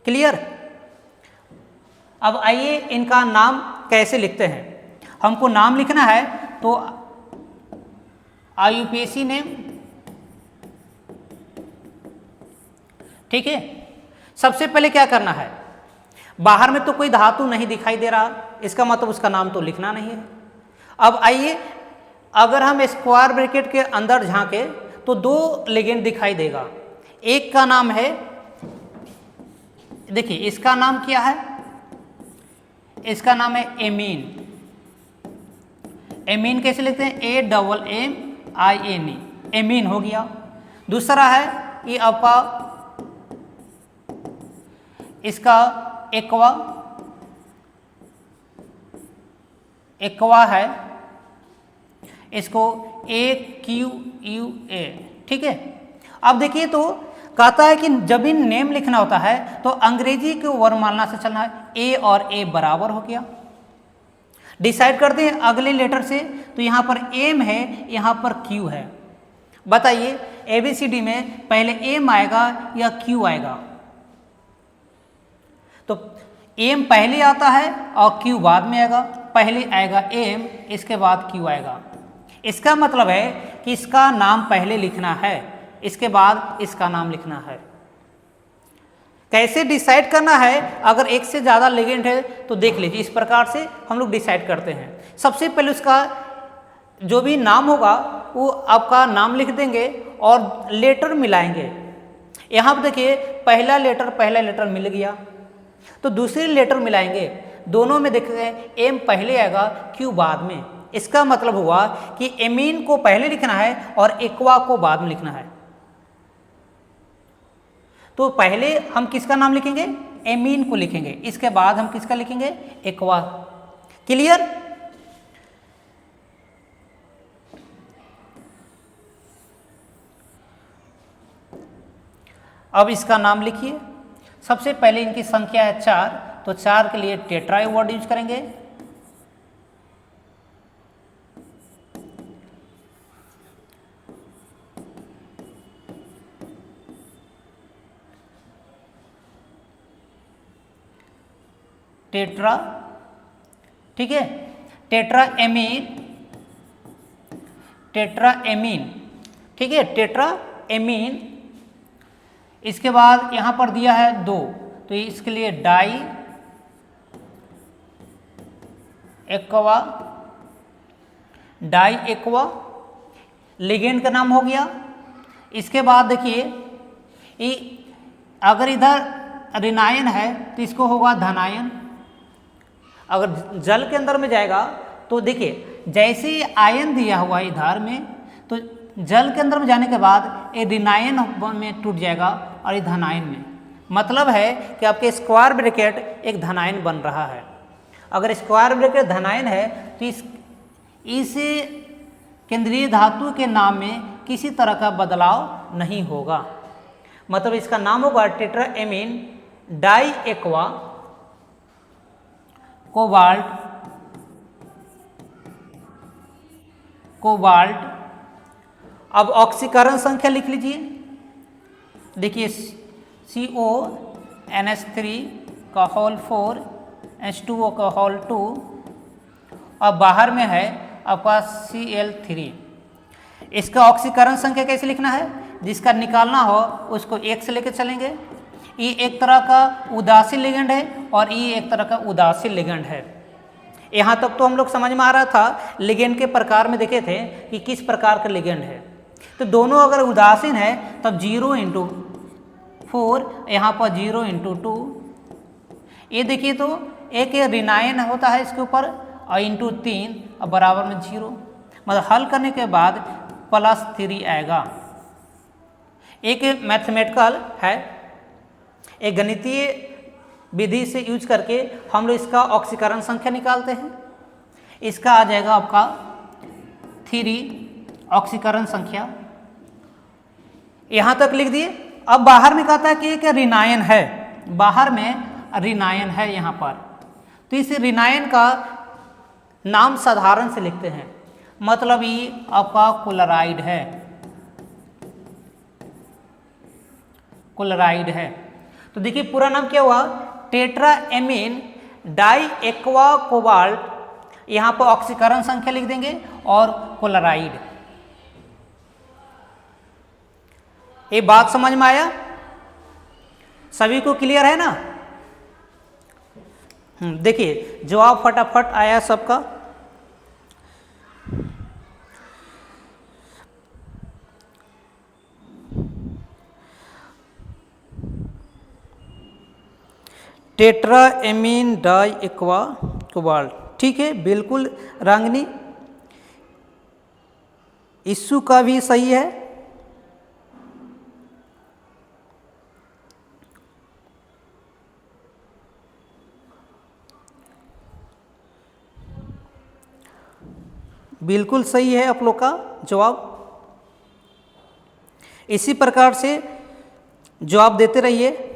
क्लियर? अब आइए इनका नाम कैसे लिखते हैं। हमको नाम लिखना है तो IUPAC नेम, ठीक है। सबसे पहले क्या करना है, बाहर में तो कोई धातु नहीं दिखाई दे रहा, इसका मतलब उसका नाम तो लिखना नहीं है। अब आइए, अगर हम स्क्वायर ब्रैकेट के अंदर झांके तो दो लिगेंड दिखाई देगा। एक का नाम है, देखिए इसका नाम क्या है, इसका नाम है एमीन। एमीन कैसे लिखते हैं, AMMINE, एमीन हो गया। दूसरा है ये आपका इसका एक्वा, एक्वा है, इसको AQUA, ठीक है। अब देखिए तो कहता है कि जब इन नेम लिखना होता है तो अंग्रेजी के वर्णमाला से चलना है, A और A बराबर हो गया। डिसाइड करते हैं अगले लेटर से, तो यहाँ पर M है, यहाँ पर Q है। बताइए ABCD में पहले M आएगा या Q आएगा? तो M पहले आता है और Q बाद में आएगा। पहले आएगा M, इसके बाद Q आएगा। इसका मतलब है कि इसका नाम पहले लिखना है, इसके बाद इसका नाम लिखना है। कैसे डिसाइड करना है? अगर एक से ज़्यादा लिगेंड है तो देख लीजिए, इस प्रकार से हम लोग डिसाइड करते हैं। सबसे पहले उसका जो भी नाम होगा वो आपका नाम लिख देंगे और लेटर मिलाएंगे। यहाँ पर देखिए पहला लेटर मिल गया, तो दूसरी लेटर मिलाएंगे, दोनों में देखिए M पहले आएगा, Q बाद में। इसका मतलब हुआ कि एमीन को पहले लिखना है और एक्वा को बाद में लिखना है। तो पहले हम किसका नाम लिखेंगे? एमीन को लिखेंगे, इसके बाद हम किसका लिखेंगे? एक्वा। क्लियर? अब इसका नाम लिखिए। सबसे पहले इनकी संख्या है 4, तो 4 के लिए टेट्रा वर्ड यूज करेंगे। टेट्रा, ठीक है, टेट्रा एमीन, ठीक है, टेट्रा एमीन। इसके बाद यहाँ पर दिया है 2, तो इसके लिए डाई एक्वा, लिगेंड का नाम हो गया। इसके बाद देखिए अगर इधर ऋणायन है तो इसको होगा धनायन। अगर जल के अंदर में जाएगा तो देखिए जैसे ही आयन दिया हुआ है इधर में, तो जल के अंदर में जाने के बाद ये ऋणायन में टूट जाएगा और ये धनायन में। मतलब है कि आपके स्क्वायर ब्रैकेट एक धनायन बन रहा है। अगर स्क्वायर ब्रैकेट धनायन है तो इस केंद्रीय धातु के नाम में किसी तरह का बदलाव नहीं होगा। मतलब इसका नाम होगा tetra ammine di aqua cobalt. अब ऑक्सीकरण संख्या लिख लीजिए। देखिए CONH3 का होल 4 H2O का होल 2 और बाहर में है आपका Cl3। इसका ऑक्सीकरण संख्या कैसे लिखना है? जिसका निकालना हो उसको 1 से लेकर चलेंगे। ये एक तरह का उदासीन लिगेंड है और ये एक तरह का उदासीन लिगेंड है। यहाँ तक तो हम लोग समझ में आ रहा था। लिगेंड के प्रकार में देखे थे कि किस प्रकार का लिगेंड है। तो दोनों अगर उदासीन है तब 0 × 4, यहाँ पर 0 × 2। ये देखिए तो एक ऋणायन होता है इसके ऊपर और इंटू 3 और बराबर में 0। मतलब हल करने के बाद +3 आएगा। एक मैथमेटिकल है, एक गणितीय विधि से यूज करके हम लोग इसका ऑक्सीकरण संख्या निकालते हैं। इसका आ जाएगा आपका 3 ऑक्सीकरण संख्या। यहाँ तक लिख दिए। अब बाहर में कहता है कि एक ऋणायन है, बाहर में ऋणायन है यहाँ पर। तो इस ऋणायन का नाम साधारण से लिखते हैं, मतलब ये आपका क्लोराइड है। तो देखिए पूरा नाम क्या हुआ? Tetra ammine di aqua cobalt यहाँ पर ऑक्सीकरण संख्या लिख देंगे और क्लोराइड। ये बात समझ में आया? सभी को क्लियर है ना? देखिए जवाब फटाफट आया सबका। टेट्राएमीन डाई एक्वा कोबाल्ट, ठीक है, बिल्कुल रांगनी। इस्सू का भी सही है। बिल्कुल सही है आप लोग का जवाब। इसी प्रकार से जवाब देते रहिए।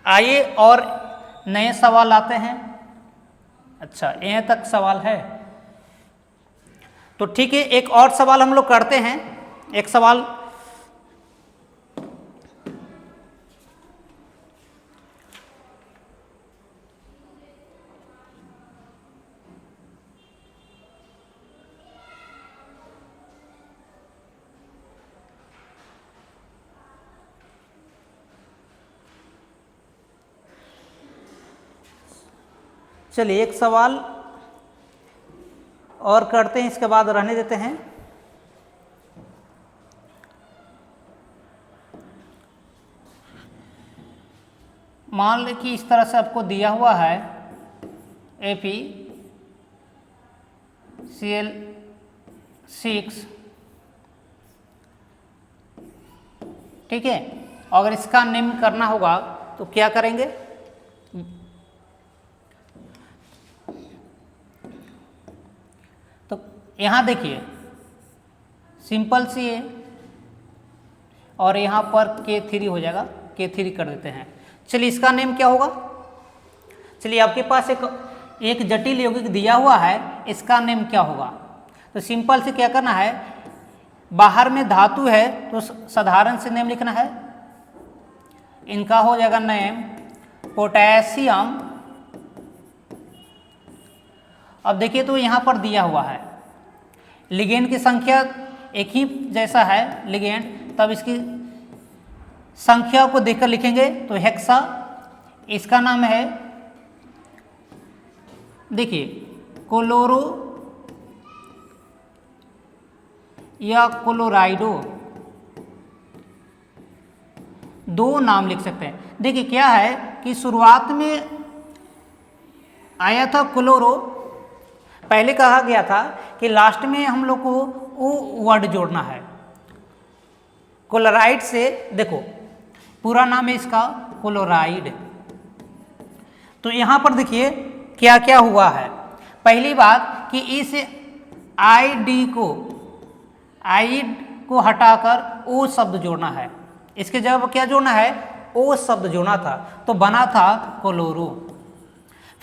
आइए और नए सवाल आते हैं। अच्छा, यहाँ तक सवाल है तो ठीक है, एक और सवाल हम लोग करते हैं। एक सवाल चलिए एक सवाल और करते हैं, इसके बाद रहने देते हैं। मान लें कि इस तरह से आपको दिया हुआ है ApCl6, ठीक है। अगर इसका निम्न करना होगा तो क्या करेंगे? तो यहाँ देखिए सिंपल सी है और यहाँ पर K3 हो जाएगा, K3 कर देते हैं। चलिए इसका नेम क्या होगा? चलिए आपके पास एक जटिल यौगिक दिया हुआ है, इसका नेम क्या होगा? तो सिंपल से क्या करना है, बाहर में धातु है तो साधारण से नेम लिखना है। इनका हो जाएगा नेम पोटेशियम। अब देखिए तो यहाँ पर दिया हुआ है लिगेंड की संख्या एक ही जैसा है लिगेंड, तब इसकी संख्या को देखकर लिखेंगे तो हेक्सा। इसका नाम है देखिए क्लोरो या क्लोराइडो, दो नाम लिख सकते हैं। देखिए क्या है कि शुरुआत में आया था क्लोरो, पहले कहा गया था कि लास्ट में हम लोग को वो वर्ड जोड़ना है क्लोराइड से। देखो पूरा नाम है इसका क्लोराइड। तो यहाँ पर देखिए क्या क्या हुआ है। पहली बात कि इस आईड को हटाकर ओ शब्द जोड़ना है। इसके जगह क्या जोड़ना है? ओ शब्द जोड़ना था, तो बना था क्लोरो।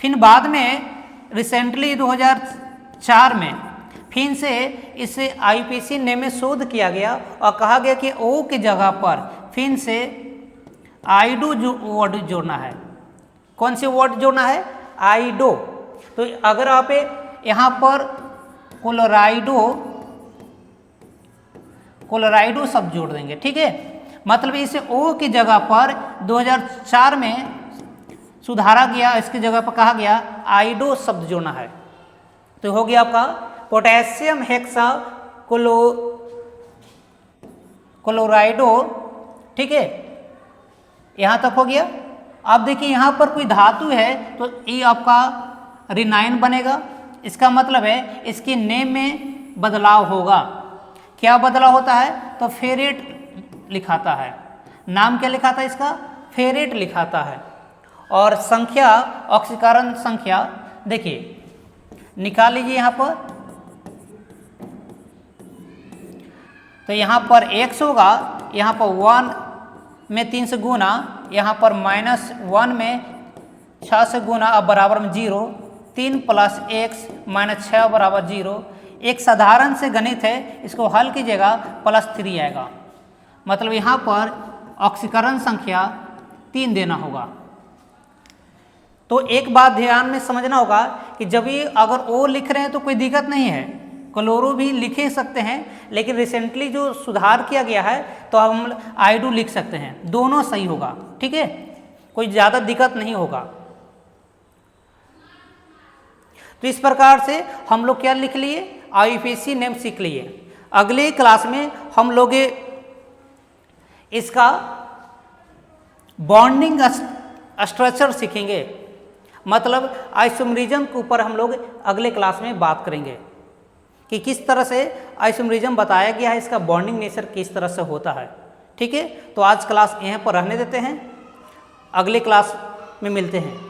फिर बाद में रिसेंटली 2004 में फिर से इसे आईपीसी ने में शोध किया गया और कहा गया कि ओ की जगह पर फिर से आइडो जो वर्ड जोड़ना है। कौन से वर्ड जोड़ना है? आइडो। तो अगर आप यहाँ पर क्लोराइडो शब्द जोड़ देंगे, ठीक है, मतलब इसे ओ की जगह पर 2004 में सुधारा गया, इसकी जगह पर कहा गया आइडो शब्द जोड़ना है। तो हो गया आपका पोटेशियम हेक्सा क्लोराइडो, ठीक है, यहाँ तक हो गया। अब देखिए यहाँ पर कोई धातु है तो ये आपका रिनाइन बनेगा। इसका मतलब है इसके नेम में बदलाव होगा। क्या बदलाव होता है? तो फेरेट लिखाता है। नाम क्या लिखाता है इसका? फेरेट लिखाता है। और संख्या, ऑक्सीकरण संख्या देखिए निकाल लीजिए यहाँ पर। तो यहाँ पर x होगा, यहाँ पर 1 में 3 से गुना, यहाँ पर -1 में 6 से गुना, अब बराबर में 0। 3 + x - 6 बराबर 0। एक साधारण से गणित है, इसको हल कीजिएगा +3 आएगा। मतलब यहाँ पर ऑक्सीकरण संख्या 3 देना होगा। तो एक बात ध्यान में समझना होगा कि जब ये अगर O लिख रहे हैं तो कोई दिक्कत नहीं है, क्लोरो भी लिखे सकते हैं, लेकिन रिसेंटली जो सुधार किया गया है तो अब हम आइडू लिख सकते हैं, दोनों सही होगा। ठीक है, कोई ज़्यादा दिक्कत नहीं होगा। तो इस प्रकार से हम लोग क्या लिख लिए, IUPAC नेम सीख लिए। अगले क्लास में हम लोग इसका बॉन्डिंग स्ट्रक्चर सीखेंगे, मतलब आइसोमरिज्म के ऊपर हम लोग अगले क्लास में बात करेंगे कि किस तरह से आइसोमरिज्म बताया गया है, इसका बॉन्डिंग नेचर किस तरह से होता है। ठीक है, तो आज क्लास यहाँ पर रहने देते हैं, अगले क्लास में मिलते हैं।